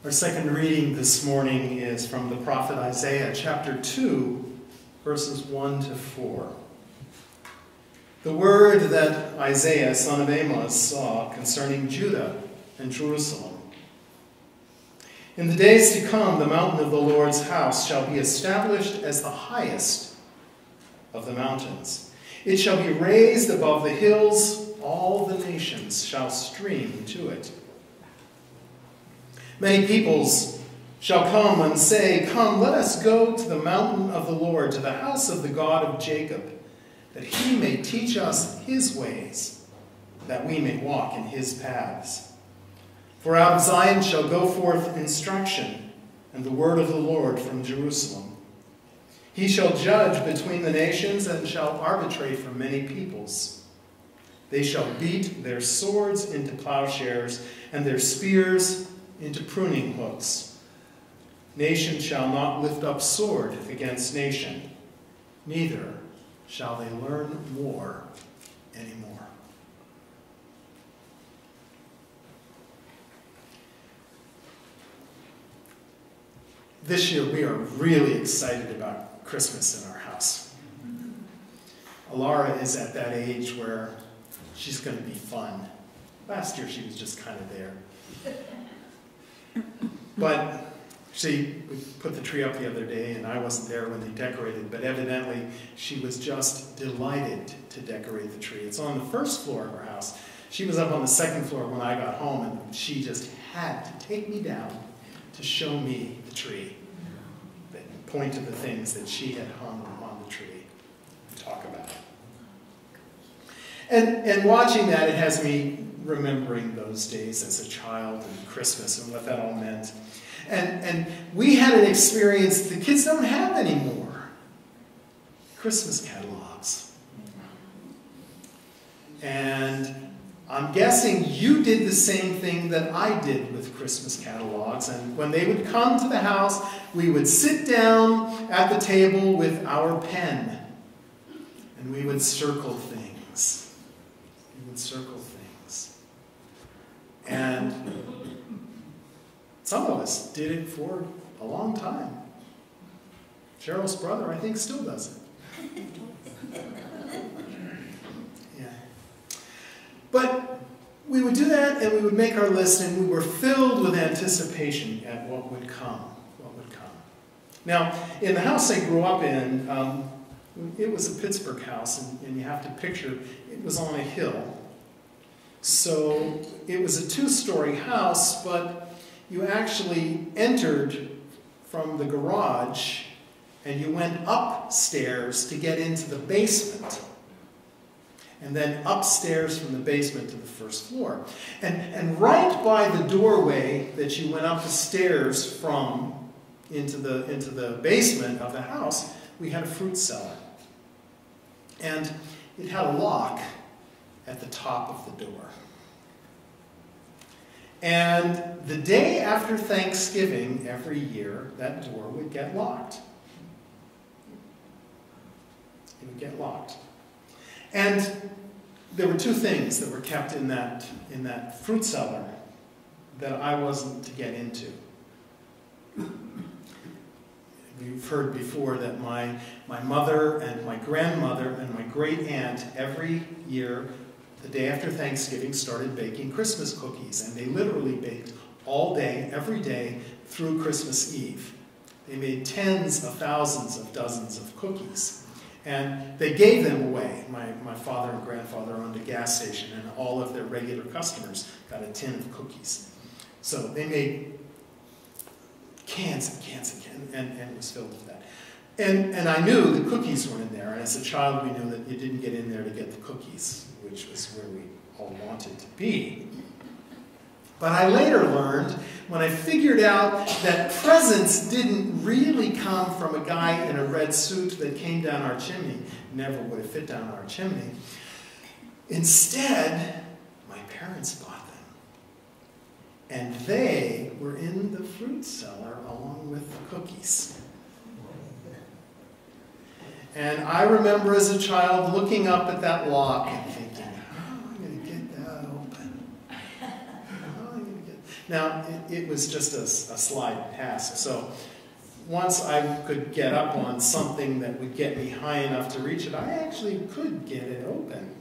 Our second reading this morning is from the prophet Isaiah, chapter 2, verses 1 to 4. The word that Isaiah, son of Amos, saw concerning Judah and Jerusalem. In the days to come, the mountain of the Lord's house shall be established as the highest of the mountains. It shall be raised above the hills. All the nations shall stream to it. Many peoples shall come and say, "Come, let us go to the mountain of the Lord, to the house of the God of Jacob, that he may teach us his ways, that we may walk in his paths. For out of Zion shall go forth instruction, and the word of the Lord from Jerusalem. He shall judge between the nations, and shall arbitrate for many peoples. They shall beat their swords into plowshares, and their spears into pruning hooks. Nation shall not lift up sword against nation, neither shall they learn war anymore." This year we are really excited about Christmas in our house. Alara is at that age where she's going to be fun. Last year she was just kind of there. But we put the tree up the other day, and I wasn't there when they decorated, but evidently she was just delighted to decorate the tree. It's on the first floor of our house. She was up on the second floor when I got home, and she just had to take me down to show me the tree, and point to the things that she had hung on the tree, and talk about it. And watching that, it has me remembering those days as a child and Christmas and what that all meant. And we had an experience the kids don't have anymore. Christmas catalogs. And I'm guessing you did the same thing that I did with Christmas catalogs. And when they would come to the house, we would sit down at the table with our pen. And we would circle things. We would circle things. And some of us did it for a long time. Cheryl's brother, I think, still does it. Yeah. But we would do that, and we would make our list, and we were filled with anticipation at what would come. What would come. Now, in the house I grew up in, it was a Pittsburgh house, and you have to picture, it was on a hill. So it was a two-story house, but you actually entered from the garage and you went upstairs to get into the basement. And then upstairs from the basement to the first floor. And right by the doorway that you went up the stairs from into the basement of the house, we had a fruit cellar. And it had a lock at the top of the door. And the day after Thanksgiving every year, that door would get locked. It would get locked. And there were two things that were kept in that fruit cellar that I wasn't to get into. We've heard before that my mother and my grandmother and my great aunt every year, the day after Thanksgiving, started baking Christmas cookies. And they literally baked all day, every day, through Christmas Eve. They made tens of thousands of dozens of cookies. And they gave them away. My father and grandfather owned a gas station, and all of their regular customers got a tin of cookies. So they made cans and cans and cans, and it was filled with that. And I knew the cookies were in there, and as a child we knew that you didn't get in there to get the cookies, which was where we all wanted to be. But I later learned, when I figured out that presents didn't really come from a guy in a red suit that came down our chimney, never would have fit down our chimney. Instead, my parents bought them. And they were in the fruit cellar along with the cookies. And I remember as a child looking up at that lock and thinking, how am I going to get that open? Now, it was just a slide task, so once I could get up on something that would get me high enough to reach it, I actually could get it open.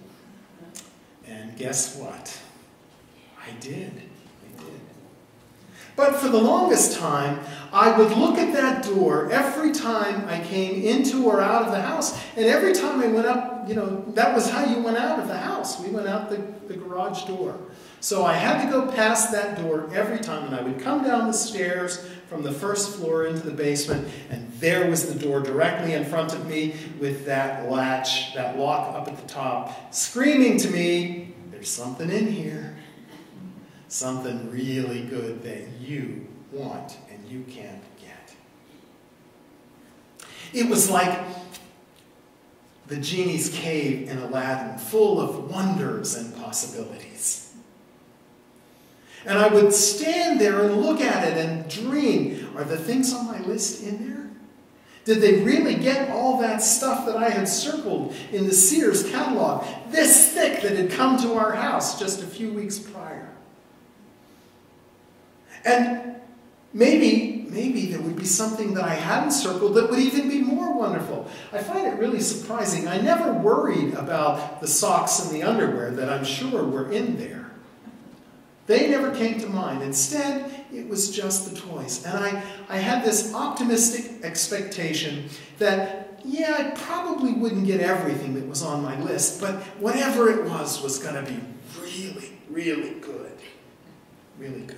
And guess what? I did. But for the longest time, I would look at that door every time I came into or out of the house. And every time I went up, that was how you went out of the house. We went out the garage door. So I had to go past that door every time, and I would come down the stairs from the first floor into the basement, and there was the door directly in front of me with that latch, that lock up at the top, screaming to me, "There's something in here. Something really good that you want and you can't get." It was like the genie's cave in Aladdin, full of wonders and possibilities. And I would stand there and look at it and dream, are the things on my list in there? Did they really get all that stuff that I had circled in the Sears catalog, this thick, that had come to our house just a few weeks prior? And maybe there would be something that I hadn't circled that would even be more wonderful. I find it really surprising. I never worried about the socks and the underwear that I'm sure were in there. They never came to mind. Instead, it was just the toys. And I had this optimistic expectation that, yeah, I probably wouldn't get everything that was on my list, but whatever it was going to be really, really good. Really good.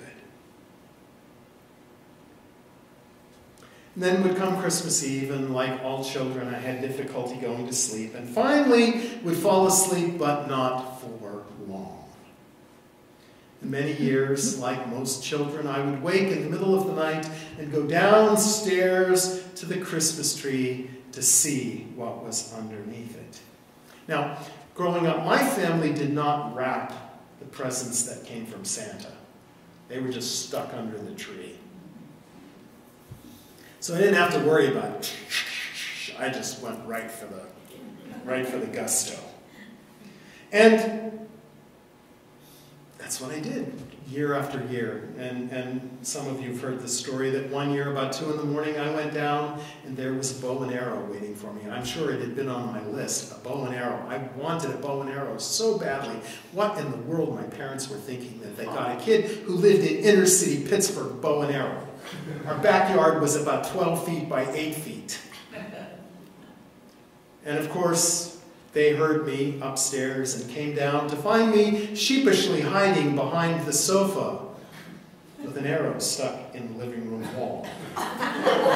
And then would come Christmas Eve, and like all children, I had difficulty going to sleep, and finally would fall asleep, but not for long. In many years, like most children, I would wake in the middle of the night and go downstairs to the Christmas tree to see what was underneath it. Now, growing up, my family did not wrap the presents that came from Santa. They were just stuck under the tree. So I didn't have to worry about it. I just went right for the gusto. And that's what I did, year after year. And some of you have heard the story that one year, about 2 in the morning, I went down and there was a bow and arrow waiting for me. And I'm sure it had been on my list, a bow and arrow. I wanted a bow and arrow so badly. What in the world my parents were thinking that they got a kid who lived in inner city Pittsburgh, bow and arrow. Our backyard was about 12 feet by 8 feet. And of course, they heard me upstairs and came down to find me sheepishly hiding behind the sofa with an arrow stuck in the living room wall. I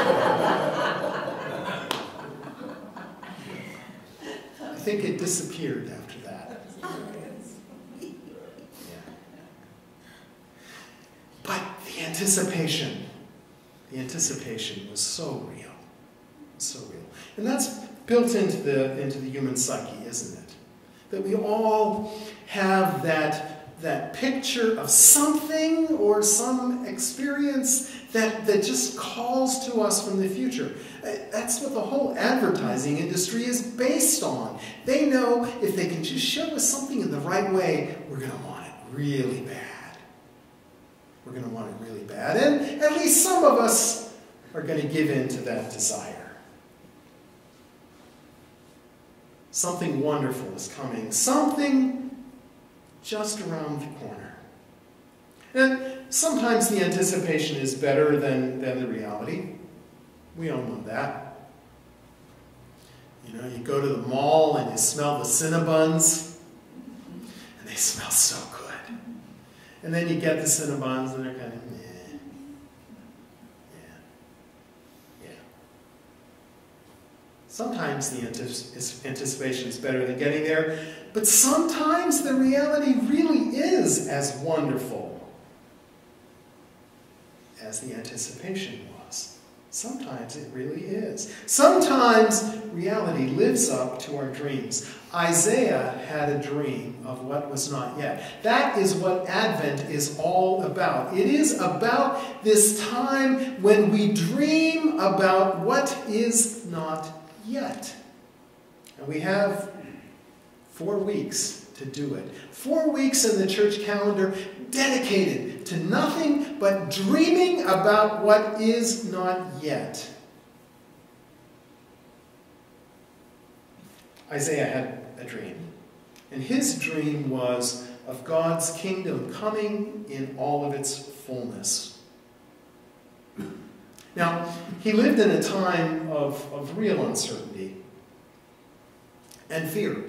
think it disappeared after that. Yeah. But the anticipation was so real. So real. And that's built into the human psyche, isn't it? That we all have that picture of something or some experience that just calls to us from the future. That's what the whole advertising industry is based on. They know if they can just show us something in the right way, we're going to want it really bad. We're going to want it really bad. And at least some of us are going to give in to that desire. Something wonderful is coming. Something just around the corner. And sometimes the anticipation is better than the reality. We all know that. You know, you go to the mall and you smell the Cinnabons, and they smell so good. And then you get the Cinnabons and they're kind of meh. Yeah. Sometimes the anticipation is better than getting there, but sometimes the reality really is as wonderful as the anticipation was. Sometimes it really is. Sometimes reality lives up to our dreams. Isaiah had a dream of what was not yet. That is what Advent is all about. It is about this time when we dream about what is not yet. And we have 4 weeks to do it. 4 weeks in the church calendar dedicated to nothing but dreaming about what is not yet. Isaiah had a dream, and his dream was of God's kingdom coming in all of its fullness. Now, he lived in a time of real uncertainty and fear.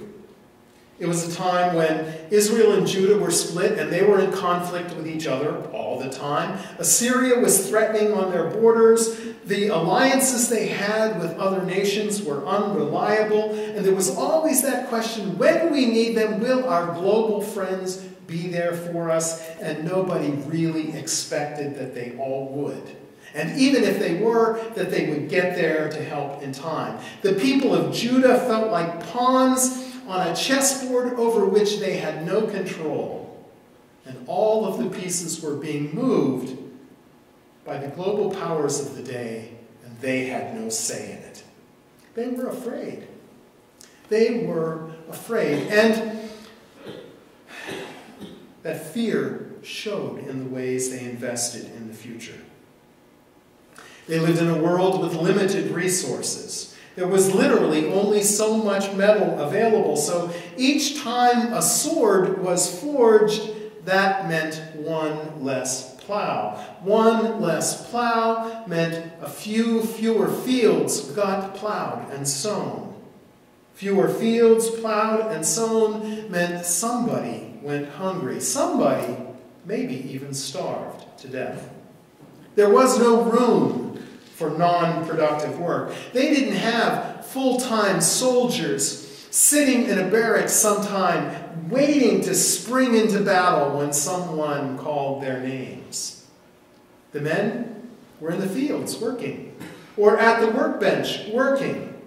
It was a time when Israel and Judah were split and they were in conflict with each other all the time. Assyria was threatening on their borders. The alliances they had with other nations were unreliable. And there was always that question, when we need them, will our global friends be there for us? And nobody really expected that they all would. And even if they were, that they would get there to help in time. The people of Judah felt like pawns on a chessboard over which they had no control. And all of the pieces were being moved by the global powers of the day, and they had no say in it. They were afraid. They were afraid. And that fear showed in the ways they invested in the future. They lived in a world with limited resources. There was literally only so much metal available, so each time a sword was forged, that meant one less plow. One less plow meant a few fewer fields got plowed and sown. Fewer fields plowed and sown meant somebody went hungry. Somebody maybe even starved to death. There was no room for non-productive work. They didn't have full-time soldiers sitting in a barracks sometime waiting to spring into battle when someone called their names. The men were in the fields working, or at the workbench working.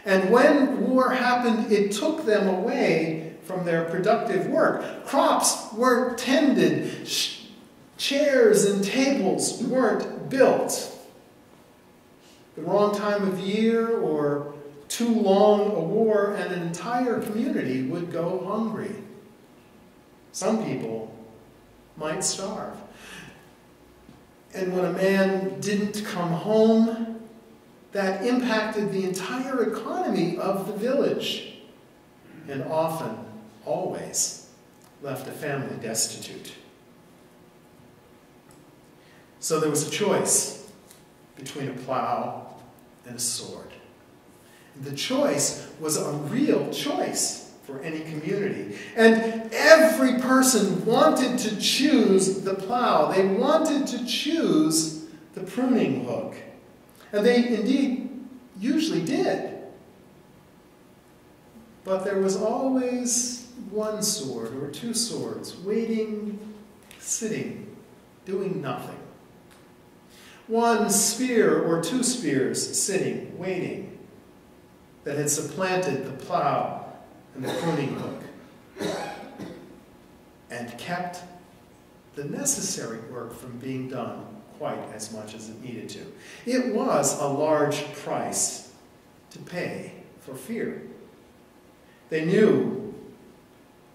And when war happened, it took them away from their productive work. Crops weren't tended. Chairs and tables weren't built. The wrong time of year or too long a war, and an entire community would go hungry. Some people might starve. And when a man didn't come home, that impacted the entire economy of the village, and often, always, left a family destitute. So there was a choice between a plow and a sword. The choice was a real choice for any community. And every person wanted to choose the plow. They wanted to choose the pruning hook. And they indeed usually did. But there was always one sword or two swords waiting, sitting, doing nothing. One spear or two spears sitting, waiting, that had supplanted the plow and the pruning hook and kept the necessary work from being done quite as much as it needed to. It was a large price to pay for fear. They knew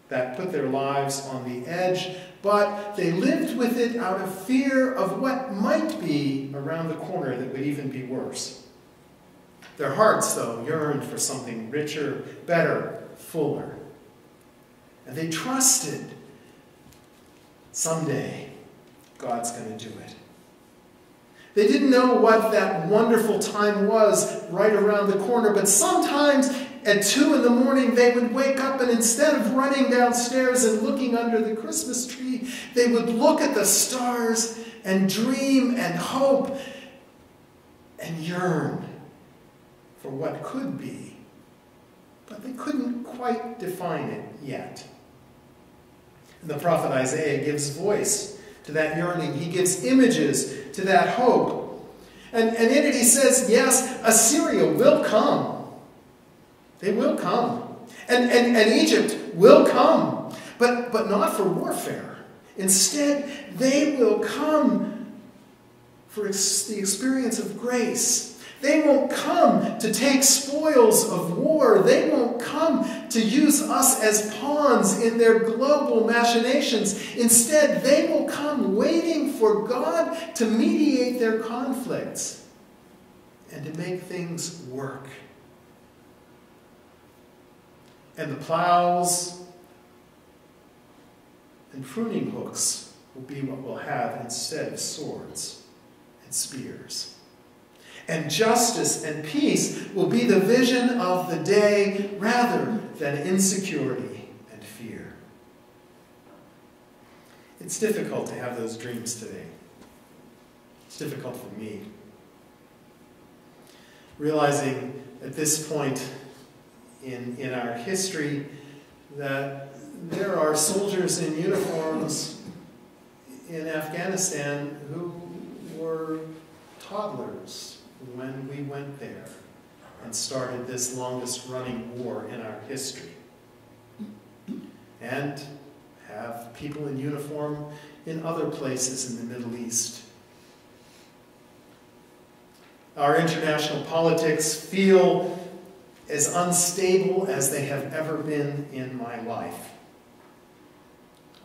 that put their lives on the edge, but they lived with it out of fear of what might be around the corner that would even be worse. Their hearts, though, yearned for something richer, better, fuller. And they trusted someday God's going to do it. They didn't know what that wonderful time was right around the corner, but sometimes at 2 in the morning they would wake up, and instead of running downstairs and looking under the Christmas tree, they would look at the stars and dream and hope and yearn for what could be. But they couldn't quite define it yet. And the prophet Isaiah gives voice to that yearning. He gives images to that hope. And in it he says, yes, Assyria will come. They will come. And Egypt will come. But not for warfare. Instead, they will come for the experience of grace. They won't come to take spoils of war. war. They won't come to use us as pawns in their global machinations. Instead, they will come waiting for God to mediate their conflicts and to make things work. And the plows and pruning hooks will be what we'll have instead of swords and spears. And justice and peace will be the vision of the day rather than insecurity and fear. It's difficult to have those dreams today. It's difficult for me. Realizing at this point in our history that there are soldiers in uniforms in Afghanistan who were toddlers when we went there and started this longest running war in our history. And have people in uniform in other places in the Middle East. Our international politics feel as unstable as they have ever been in my life.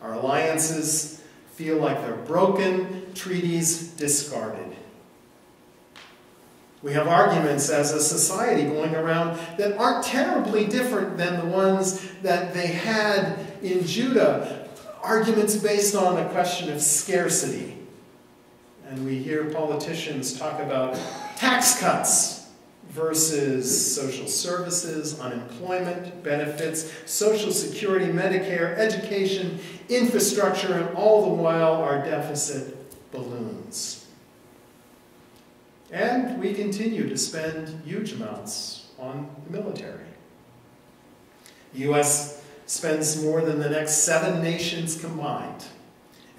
Our alliances feel like they're broken, treaties discarded. We have arguments as a society going around that aren't terribly different than the ones that they had in Judah. Arguments based on a question of scarcity. And we hear politicians talk about tax cuts versus social services, unemployment benefits, Social Security, Medicare, education, infrastructure, and all the while our deficit balloons. And we continue to spend huge amounts on the military. The U.S. spends more than the next 7 nations combined,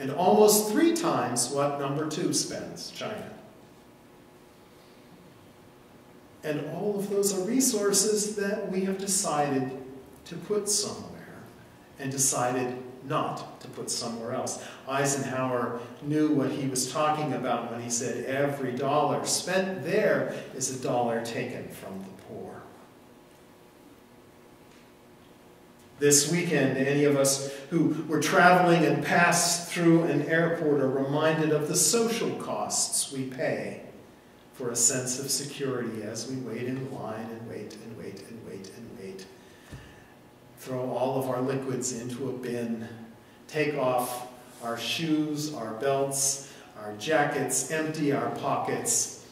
and almost 3 times what number 2 spends, China. And all of those are resources that we have decided to put somewhere and decided not to put somewhere else. Eisenhower knew what he was talking about when he said every dollar spent there is a dollar taken from the poor. This weekend, any of us who were traveling and passed through an airport are reminded of the social costs we pay for a sense of security as we wait in line and wait and wait and wait and wait. Throw all of our liquids into a bin, take off our shoes, our belts, our jackets, empty our pockets,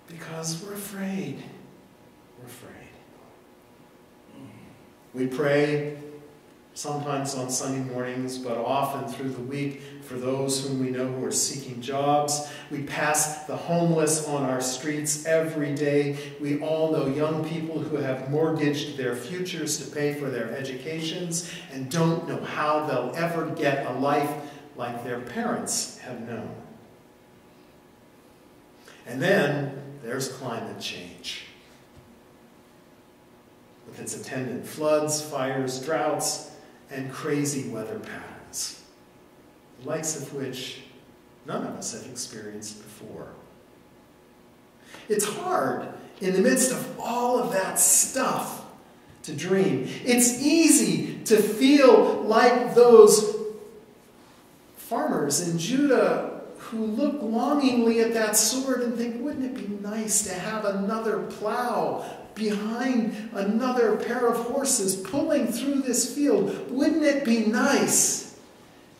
because we're afraid. We're afraid. We pray sometimes on Sunday mornings, but often through the week for those whom we know who are seeking jobs. We pass the homeless on our streets every day. We all know young people who have mortgaged their futures to pay for their educations and don't know how they'll ever get a life like their parents have known. And then there's climate change, with its attendant floods, fires, droughts, and crazy weather patterns, the likes of which none of us have experienced before. It's hard, in the midst of all of that stuff, to dream. It's easy to feel like those farmers in Judah who look longingly at that sword and think, wouldn't it be nice to have another plow behind another pair of horses pulling through this field? Wouldn't it be nice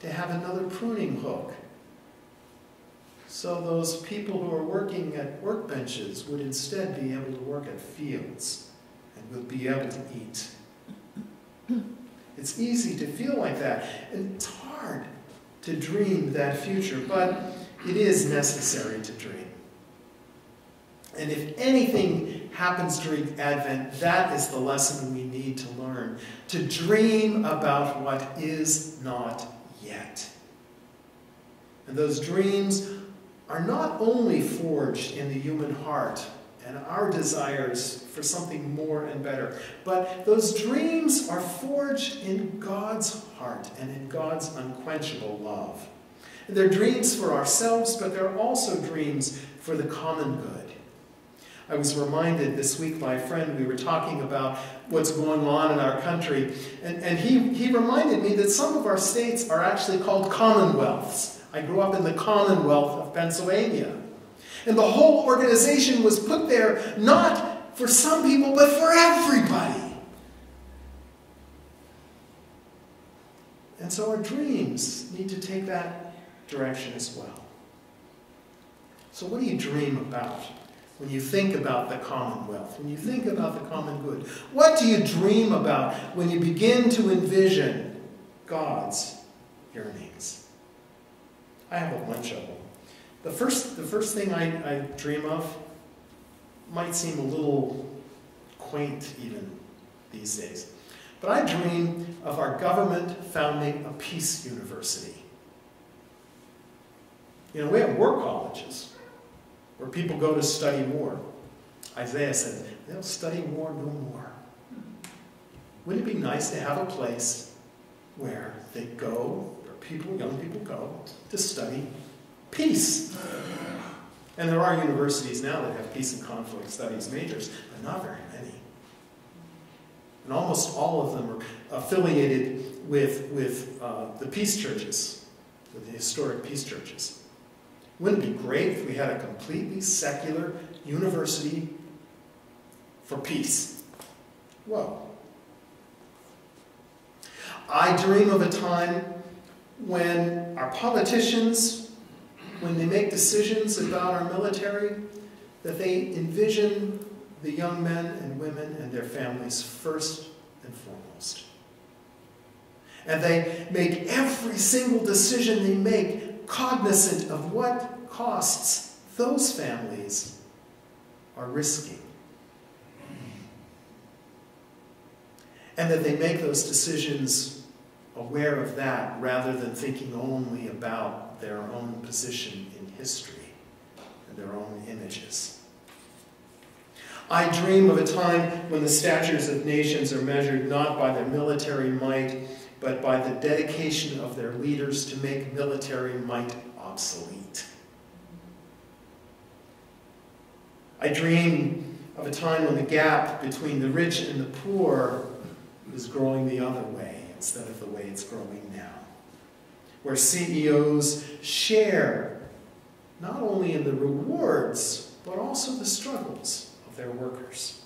to have another pruning hook, so those people who are working at workbenches would instead be able to work at fields and would be able to eat? It's easy to feel like that, and it's hard to dream that future, but it is necessary to dream. And if anything happens during Advent, that is the lesson we need to learn. To dream about what is not yet. And those dreams are not only forged in the human heart and our desires for something more and better, but those dreams are forged in God's heart and in God's unquenchable love. They're dreams for ourselves, but they're also dreams for the common good. I was reminded this week by a friend, we were talking about what's going on in our country, and he reminded me that some of our states are actually called commonwealths. I grew up in the Commonwealth of Pennsylvania. And the whole organization was put there not for some people, but for everybody. And so our dreams need to take that direction as well. So what do you dream about when you think about the commonwealth, when you think about the common good? What do you dream about when you begin to envision God's yearnings? I have a bunch of them. The first thing I dream of might seem a little quaint even these days. But I dream of our government founding a peace university. You know, we have war colleges where people go to study war. Isaiah said, they'll study war no more. Wouldn't it be nice to have a place where they go, where people, young people go, to study peace? And there are universities now that have peace and conflict studies majors, but not very many. And almost all of them are affiliated with the peace churches, with the historic peace churches. Wouldn't it be great if we had a completely secular university for peace? Whoa. I dream of a time when our politicians, when they make decisions about our military, that they envision the young men and women and their families first and foremost. And they make every single decision they make cognizant of what costs those families are risking. And that they make those decisions aware of that rather than thinking only about their own position in history and their own images. I dream of a time when the statures of nations are measured not by their military might, but by the dedication of their leaders to make military might obsolete. I dream of a time when the gap between the rich and the poor is growing the other way instead of the way it's growing now. Where CEOs share not only in the rewards, but also the struggles of their workers.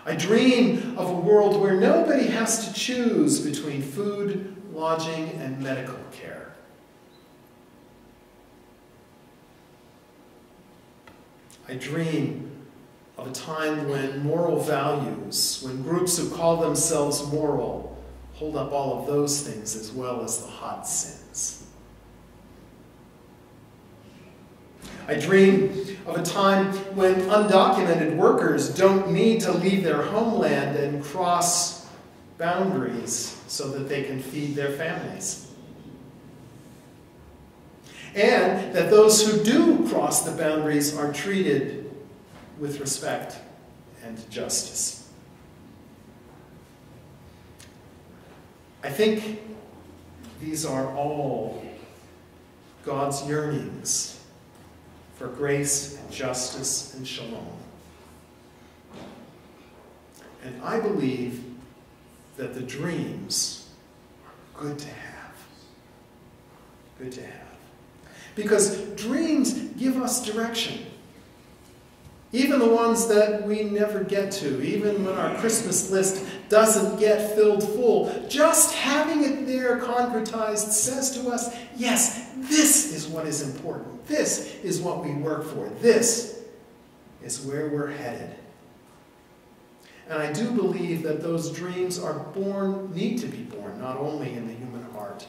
I dream of a world where nobody has to choose between food, lodging, and medical care. I dream of a time when moral values, when groups who call themselves moral, hold up all of those things as well as the hot sins. I dream of a time when undocumented workers don't need to leave their homeland and cross boundaries so that they can feed their families. And that those who do cross the boundaries are treated with respect and justice. I think these are all God's yearnings for grace and justice and shalom. And I believe that the dreams are good to have. Good to have. Because dreams give us direction. Even the ones that we never get to, even when our Christmas list doesn't get filled full, just having it there concretized says to us, yes, this is what is important. This is what we work for. This is where we're headed. And I do believe that those dreams are born, need to be born, not only in the human heart,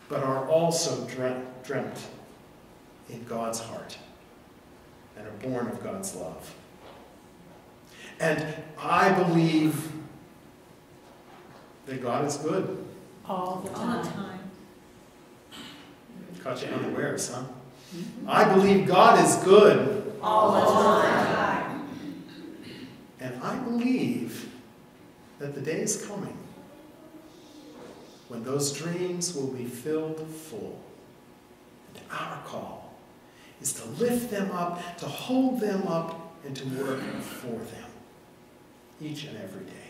but are also dreamt in God's heart and are born of God's love. And I believe that God is good. All the time. Caught you unawares, huh? I believe God is good. All the time. And I believe that the day is coming when those dreams will be filled full. And our call is to lift them up, to hold them up and to work for them each and every day.